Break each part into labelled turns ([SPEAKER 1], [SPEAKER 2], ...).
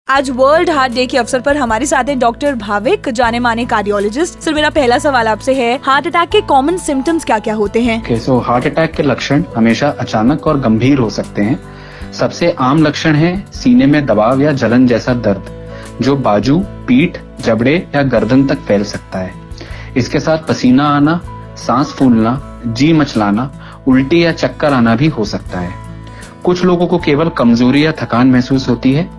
[SPEAKER 1] आज world heart day के अवसर पर हमारे साथ हैं डॉक्टर भाविक, जाने माने कार्डियोलॉजिस्ट। सर, मेरा पहला सवाल आपसे है, हार्ट अटैक के कॉमन सिम्टम्स क्या क्या होते हैं?
[SPEAKER 2] सो हार्ट अटैक के लक्षण हमेशा अचानक और गंभीर हो सकते हैं। सबसे आम लक्षण है सीने में दबाव या जलन जैसा दर्द, जो बाजू, पीठ, जबड़े या गर्दन तक फैल सकता है। इसके साथ पसीना आना, सांस फूलना, जी मचलाना, उल्टी या चक्कर आना भी हो सकता है। कुछ लोगों को केवल कमजोरी या थकान महसूस होती है।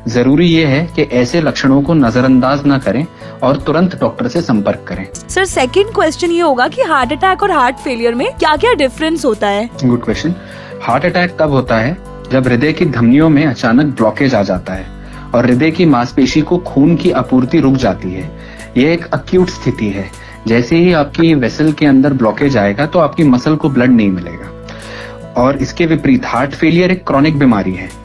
[SPEAKER 2] जरूरी ये है कि ऐसे लक्षणों को नजरअंदाज न करें और तुरंत डॉक्टर से संपर्क करें।
[SPEAKER 1] सर, सेकंड क्वेश्चन ये होगा कि हार्ट अटैक और हार्ट फेलियर में क्या क्या डिफरेंस होता है?
[SPEAKER 2] Good question. हार्ट अटैक तब होता है जब हृदय की धमनियों में अचानक ब्लॉकेज आ जाता है और हृदय की मांसपेशी को खून की आपूर्ति रुक जाती है। यह एक अक्यूट स्थिति है। जैसे ही आपकी वेसल के अंदर ब्लॉकेज आएगा तो आपकी मसल को ब्लड नहीं मिलेगा। और इसके विपरीत हार्ट फेलियर एक क्रॉनिक बीमारी है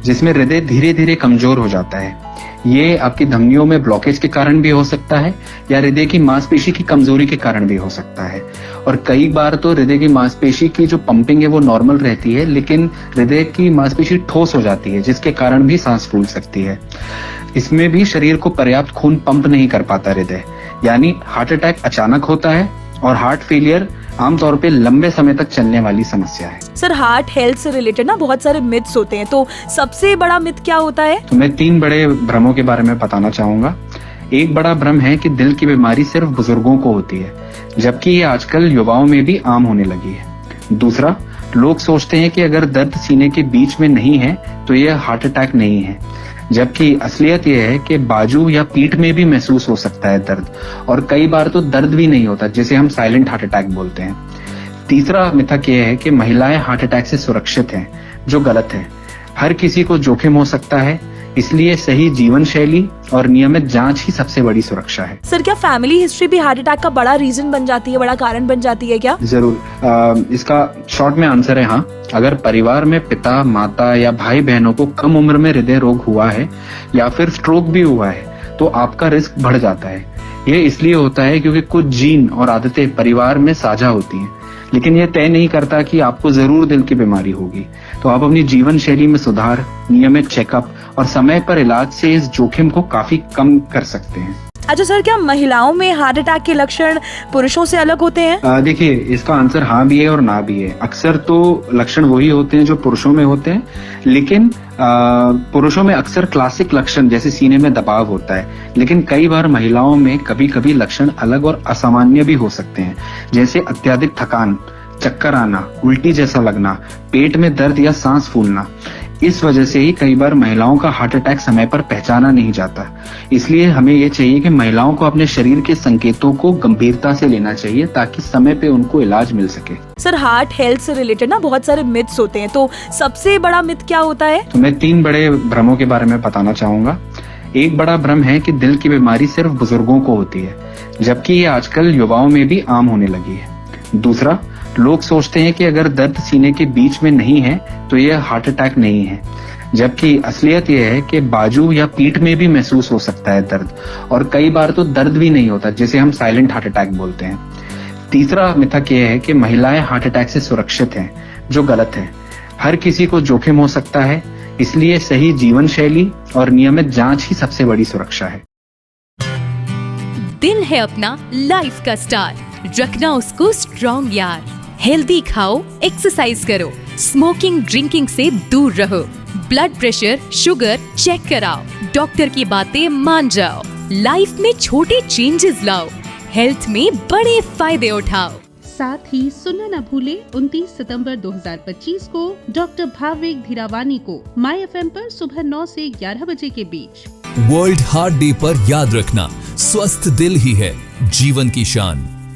[SPEAKER 2] जिसमें हृदय धीरे धीरे कमजोर हो जाता है। ये आपकी धमनियों में ब्लॉकेज के कारण भी हो सकता है या हृदय की मांसपेशी की कमजोरी के कारण भी हो सकता है। और कई बार तो हृदय की मांसपेशी की जो पंपिंग है वो नॉर्मल रहती है, लेकिन हृदय की मांसपेशी ठोस हो जाती है जिसके कारण भी सांस फूल सकती है। इसमें भी शरीर को पर्याप्त खून पंप नहीं कर पाता हृदय, यानी हार्ट अटैक अचानक होता है। और हार्ट फेलियर आमतौर पे लंबे समय तक चलने वाली समस्या है।
[SPEAKER 1] सर, हार्ट हेल्थ से रिलेटेड ना बहुत सारे मिथ्स होते हैं, तो सबसे बड़ा मिथ क्या होता है?
[SPEAKER 2] तो मैं 3 बड़े भ्रमों के बारे में बताना चाहूंगा। एक बड़ा भ्रम है कि दिल की बीमारी सिर्फ बुजुर्गों को होती है, जबकि ये आजकल युवाओं में भी आम होने लगी है। दूसरा, लोग सोचते हैं कि अगर दर्द सीने के बीच में नहीं है तो यह हार्ट अटैक नहीं है, जबकि असलियत यह है कि बाजू या पीठ में भी महसूस हो सकता है दर्द, और कई बार तो दर्द भी नहीं होता, जिसे हम साइलेंट हार्ट अटैक बोलते हैं। तीसरा मिथक यह है कि महिलाएं हार्ट अटैक से सुरक्षित हैं, जो गलत है। हर किसी को जोखिम हो सकता है, इसलिए सही जीवन शैली और नियमित जांच ही सबसे बड़ी सुरक्षा है।
[SPEAKER 1] सर, क्या फैमिली हिस्ट्री भी हार्ट अटैक का बड़ा रीजन बन जाती है, बड़ा कारण बन जाती है क्या?
[SPEAKER 2] जरूर। इसका शॉर्ट में आंसर है हाँ। अगर परिवार में पिता, माता या भाई बहनों को कम उम्र में हृदय रोग हुआ है या फिर स्ट्रोक भी हुआ है तो आपका रिस्क बढ़ जाता है। ये इसलिए होता है क्योंकि कुछ जीन और आदतें परिवार में साझा होती हैं, लेकिन यह तय नहीं करता कि आपको जरूर दिल की बीमारी होगी। तो आप अपनी जीवन शैली में सुधार, नियमित चेकअप और समय पर इलाज से इस जोखिम को काफी कम कर सकते हैं।
[SPEAKER 1] अच्छा सर, क्या महिलाओं में हार्ट अटैक के लक्षण पुरुषों से अलग होते हैं?
[SPEAKER 2] देखिए, इसका आंसर हाँ भी है और ना भी है। अक्सर तो लक्षण वही होते हैं जो पुरुषों में होते हैं, लेकिन पुरुषों में अक्सर क्लासिक लक्षण जैसे सीने में दबाव होता है, लेकिन कई बार महिलाओं में कभी कभी लक्षण अलग और असामान्य भी हो सकते हैं, जैसे अत्यधिक थकान, चक्कर आना, उल्टी जैसा लगना, पेट में दर्द या सांस फूलना। इस वजह से ही कई बार महिलाओं का हार्ट अटैक समय पर पहचाना नहीं जाता। इसलिए हमें ये चाहिए कि महिलाओं को अपने शरीर के संकेतों को गंभीरता से लेना चाहिए ताकि समय पे उनको इलाज मिल सके।
[SPEAKER 1] सर, हार्ट हेल्थ से रिलेटेड ना बहुत सारे मिथ्स होते हैं, तो सबसे बड़ा मिथ क्या होता है?
[SPEAKER 2] तो मैं 3 बड़े भ्रमों के बारे में बताना चाहूंगा। एक बड़ा भ्रम है कि दिल की बीमारी सिर्फ बुजुर्गों को होती है, जबकि ये आजकल युवाओं में भी आम होने लगी है। दूसरा, लोग सोचते हैं कि अगर दर्द सीने के बीच में नहीं है तो यह हार्ट अटैक नहीं है, जबकि असलियत यह है कि बाजू या पीठ में भी महसूस हो सकता है दर्द, और कई बार तो दर्द भी नहीं होता, जिसे हम साइलेंट हार्ट अटैक बोलते हैं। तीसरा मिथक यह है कि महिलाएं हार्ट अटैक से सुरक्षित हैं, जो गलत है। हर किसी को जोखिम हो सकता है, इसलिए सही जीवन शैली और नियमित जांच ही सबसे बड़ी सुरक्षा है।
[SPEAKER 3] दिल है अपना लाइफ का स्टार, रखना उसको स्ट्रॉन्ग यार। हेल्दी खाओ, एक्सरसाइज करो, स्मोकिंग ड्रिंकिंग से दूर रहो, ब्लड प्रेशर, शुगर चेक कराओ, डॉक्टर की बातें मान जाओ, लाइफ में छोटे चेंजेस लाओ, हेल्थ में बड़े फायदे उठाओ।
[SPEAKER 4] साथ ही सुनना न भूले 29 सितंबर 2025 को डॉक्टर भाविक धीरावानी को माय FM पर सुबह 9 से 11 बजे के बीच।
[SPEAKER 5] वर्ल्ड हार्ट डे पर याद रखना, स्वस्थ दिल ही है जीवन की शान।